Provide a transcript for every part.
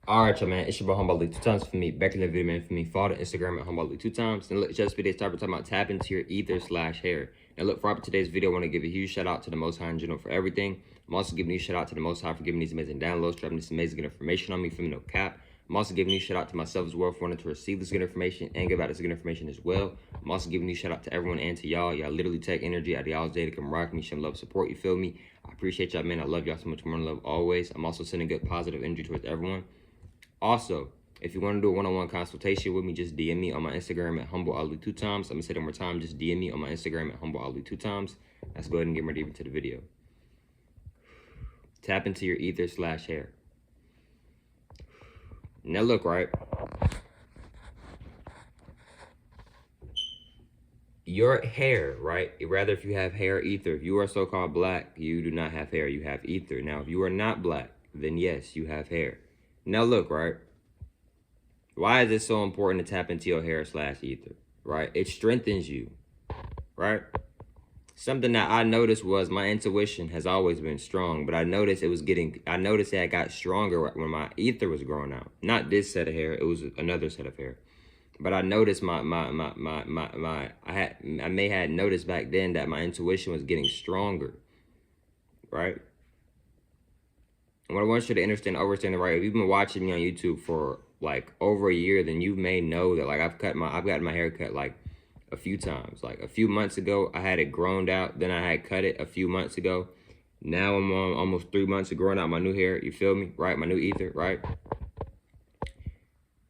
All right, y'all, man. It's your boy Humble League 2 times for me. Back in the video, man. For me, follow the Instagram at Humble League 2 times. And look, just video start talking about tap into your ether/hair. Now, look, for today's video, I want to give a huge shout out to the Most High in general for everything. I'm also giving you a shout out to the Most High for giving these amazing downloads, dropping this amazing information on me from no cap. I'm also giving you a shout out to myself as well for wanting to receive this good information and give out this good information as well. I'm also giving you a shout out to everyone and to y'all. Y'all literally take energy out of y'all's day to come rock me, show love, support. You feel me? I appreciate y'all, man. I love y'all so much. More love always. I'm also sending good positive energy towards everyone. Also, if you want to do a one-on-one consultation with me, just DM me on my Instagram at Humble Ali 2 times. I'm going to say it one more time. Just DM me on my Instagram at Humble Ali 2 times. Let's go ahead and get ready into the video. Tap into your ether/hair. Now look, right? Your hair, right? Rather, if you have hair ether, if you are so-called black, you do not have hair, you have ether. Now, if you are not black, then yes, you have hair. Now look, right? Why is it so important to tap into your hair/ether, right? It strengthens you, right? Something that I noticed was my intuition has always been strong, but I noticed that it got stronger when my ether was growing out. Not this set of hair, it was another set of hair. But I noticed I may had noticed back then that my intuition was getting stronger, right? And what I want you to understand, right? If you've been watching me on YouTube for like over a year, then you may know that like I've gotten my hair cut like a few times. Like a few months ago, I had it grown out. Then I had cut it a few months ago. Now I'm on almost 3 months of growing out my new hair. You feel me? Right? My new ether, right?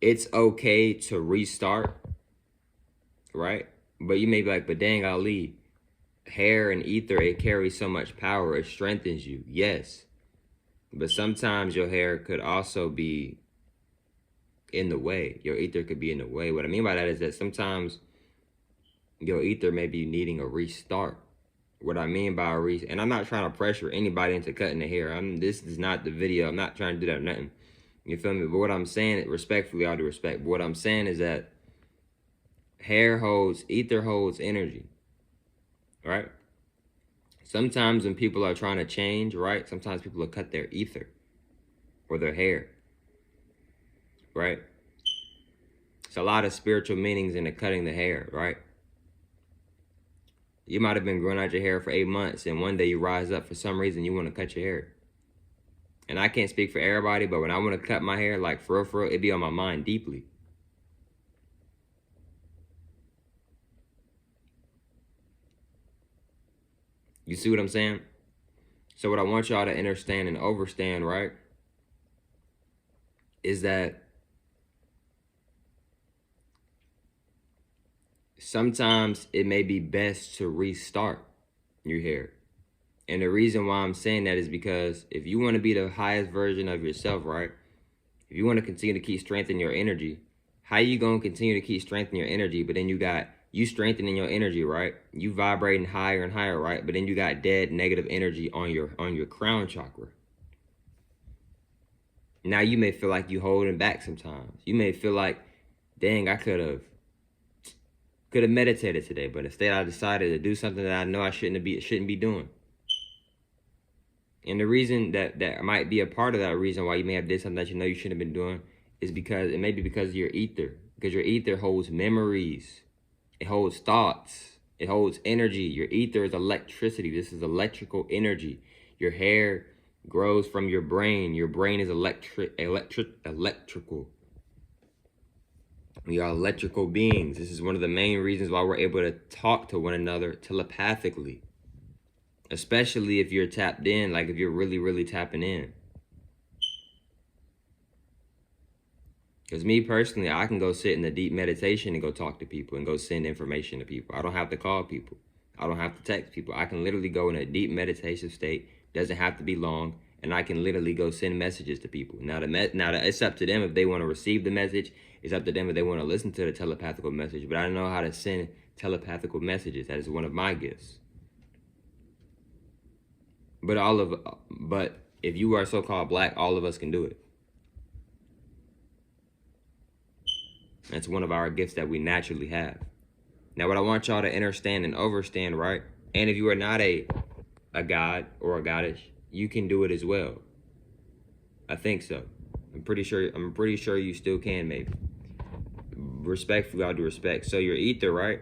It's okay to restart, right? But you may be like, but dang, Ali, hair and ether, it carries so much power. It strengthens you. Yes. But sometimes your hair could also be in the way. Your ether could be in the way. What I mean by that is that sometimes your ether may be needing a restart. What I mean by and I'm not trying to pressure anybody into cutting the hair. This is not the video. I'm not trying to do that or nothing. You feel me? But what I'm saying, respectfully, all due respect, but what I'm saying is that ether holds energy, right? Sometimes when people are trying to change, right? Sometimes people will cut their ether or their hair, right? It's a lot of spiritual meanings into cutting the hair, right? You might have been growing out your hair for 8 months, and one day you rise up for some reason you want to cut your hair. And I can't speak for everybody, but when I want to cut my hair, like for real, it be on my mind deeply. You see what I'm saying? So what I want y'all to understand and overstand, right, is that sometimes it may be best to restart your hair. And the reason why I'm saying that is because if you want to be the highest version of yourself, right, if you want to continue to keep strengthening your energy, how you going to continue to keep strengthening your energy, but then you got you strengthening your energy, right? You vibrating higher and higher, right? But then you got dead negative energy on your crown chakra. Now you may feel like you holding back sometimes. You may feel like, dang, I could have meditated today, but instead I decided to do something that I know I shouldn't be doing. And the reason that might be a part of that reason why you may have did something that you know you shouldn't have been doing is because it may be because of your ether. Because your ether holds memories. It holds thoughts. It holds energy. Your ether is electricity. This is electrical energy. Your hair grows from your brain. Your brain is electrical. We are electrical beings. This is one of the main reasons why we're able to talk to one another telepathically. Especially if you're tapped in, like if you're really, really tapping in. Because me personally, I can go sit in a deep meditation and go talk to people and go send information to people. I don't have to call people. I don't have to text people. I can literally go in a deep meditation state. Doesn't have to be long. And I can literally go send messages to people. Now, it's up to them if they want to receive the message. It's up to them if they want to listen to the telepathical message. But I know how to send telepathical messages. That is one of my gifts. But if you are so-called black, all of us can do it. That's one of our gifts that we naturally have. Now, what I want y'all to understand and overstand, right? And if you are not a god or a goddess, you can do it as well. I think so. I'm pretty sure you still can, maybe. Respectfully, all due respect. So your ether, right?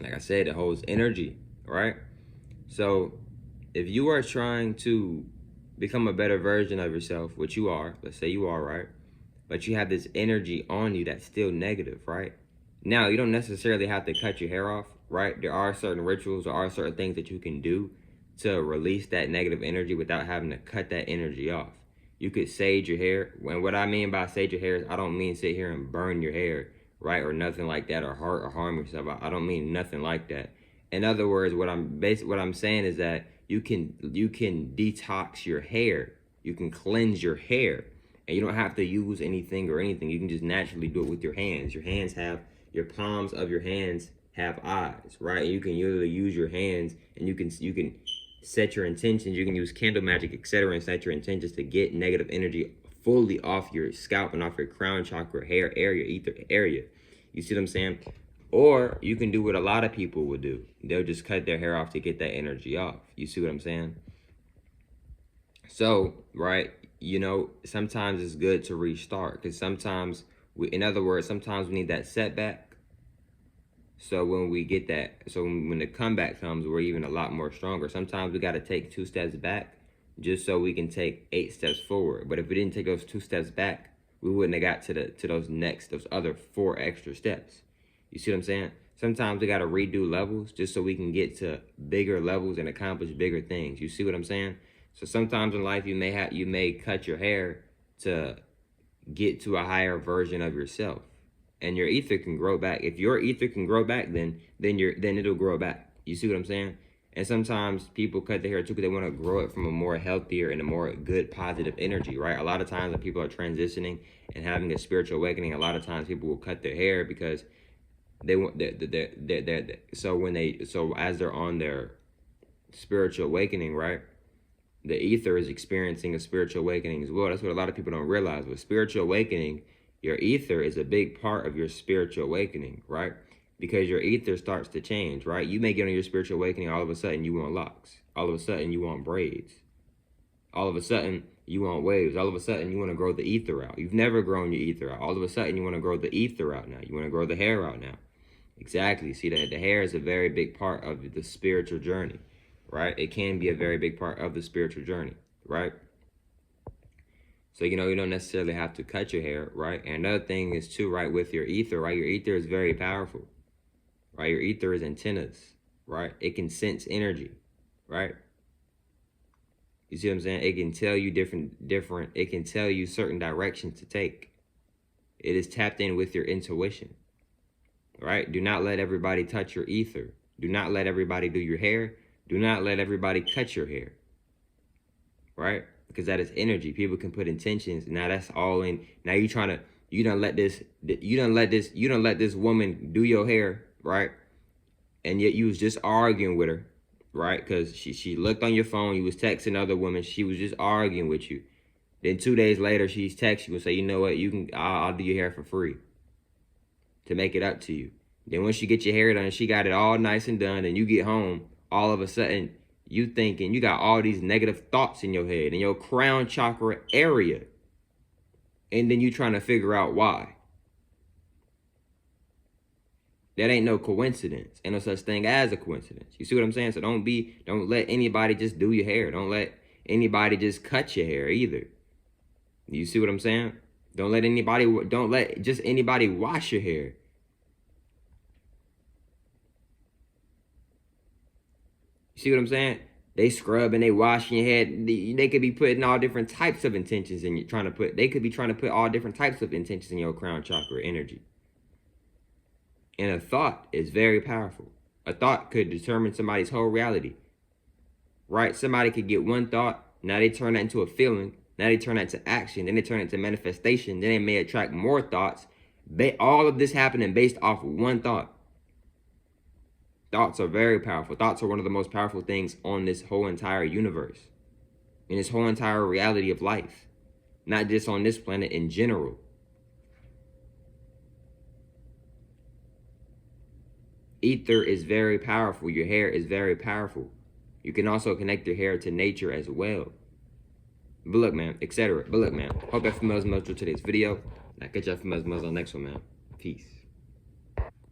Like I said, it holds energy, right? So if you are trying to become a better version of yourself, which you are, let's say you are, right? But you have this energy on you that's still negative, right? Now, you don't necessarily have to cut your hair off, right? There are certain rituals, there are certain things that you can do to release that negative energy without having to cut that energy off. You could sage your hair. And what I mean by sage your hair is I don't mean sit here and burn your hair, right? Or nothing like that, or hurt or harm yourself. I don't mean nothing like that. In other words, what I'm saying is that you can detox your hair. You can cleanse your hair. And you don't have to use anything or anything. You can just naturally do it with your hands. Your palms of your hands have eyes, right? You can literally use your hands, and you can set your intentions. You can use candle magic, etc., and set your intentions to get negative energy fully off your scalp and off your crown chakra, hair area, ether area. You see what I'm saying? Or you can do what a lot of people would do. They'll just cut their hair off to get that energy off. You see what I'm saying? So, right, sometimes it's good to restart, because sometimes in other words, sometimes we need that setback. So when the comeback comes, we're even a lot more stronger. Sometimes we got to take 2 steps back just so we can take 8 steps forward. But if we didn't take those 2 steps back, we wouldn't have got to those other 4 extra steps. You see what I'm saying? Sometimes we got to redo levels just so we can get to bigger levels and accomplish bigger things. You see what I'm saying? So sometimes in life you may cut your hair to get to a higher version of yourself, and your ether can grow back. If your ether can grow back, then it'll grow back. You see what I'm saying? And sometimes people cut their hair too because they want to grow it from a more healthier and a more good positive energy, right? A lot of times when people are transitioning and having a spiritual awakening, a lot of times people will cut their hair because they want so as they're on their spiritual awakening, right? The ether is experiencing a spiritual awakening as well. That's what a lot of people don't realize. With spiritual awakening, your ether is a big part of your spiritual awakening, right? Because your ether starts to change, right? You may get on your spiritual awakening, all of a sudden you want locks. All of a sudden you want braids. All of a sudden you want waves. All of a sudden you want to grow the ether out. You've never grown your ether out. All of a sudden you want to grow the ether out now. You want to grow the hair out now. Exactly. See, the hair is a very big part of the spiritual journey, right? It can be a very big part of the spiritual journey, right? So, you don't necessarily have to cut your hair, right? And another thing is too, right, with your ether, right? Your ether is very powerful, right? Your ether is antennas, right? It can sense energy, right? You see what I'm saying? It can tell you it can tell you certain directions to take. It is tapped in with your intuition, right? Do not let everybody touch your ether. Do not let everybody do your hair. Do not let everybody cut your hair, right? Because that is energy. People can put intentions. Now that's all in. Now you don't let this woman do your hair, right? And yet you was just arguing with her, right? Because she looked on your phone. You was texting other women. She was just arguing with you. Then 2 days later, she's text you and say, you know what? I'll do your hair for free to make it up to you. Then once you get your hair done, she got it all nice and done, and you get home, all of a sudden you thinking you got all these negative thoughts in your head, in your crown chakra area. And then you trying to figure out why. That ain't no coincidence. Ain't no such thing as a coincidence. You see what I'm saying? So don't let anybody just do your hair. Don't let anybody just cut your hair either. You see what I'm saying? Don't let just anybody wash your hair. You see what I'm saying? They scrub and they wash your head. They could be putting all different types of intentions in you, they could be trying to put all different types of intentions in your crown chakra energy. And a thought is very powerful. A thought could determine somebody's whole reality, right? Somebody could get one thought, now they turn that into a feeling, now they turn that into action, then they turn it into manifestation, then they may attract more thoughts. All of this happening based off one thought. Thoughts are very powerful. Thoughts are one of the most powerful things on this whole entire universe, in this whole entire reality of life, not just on this planet, in general. Ether is very powerful. Your hair is very powerful. You can also connect your hair to nature as well. But look, man, etc. But look, man, hope y'all feel mesmerized with today's video. And I'll catch y'all for mesmerized on the next one, man. Peace.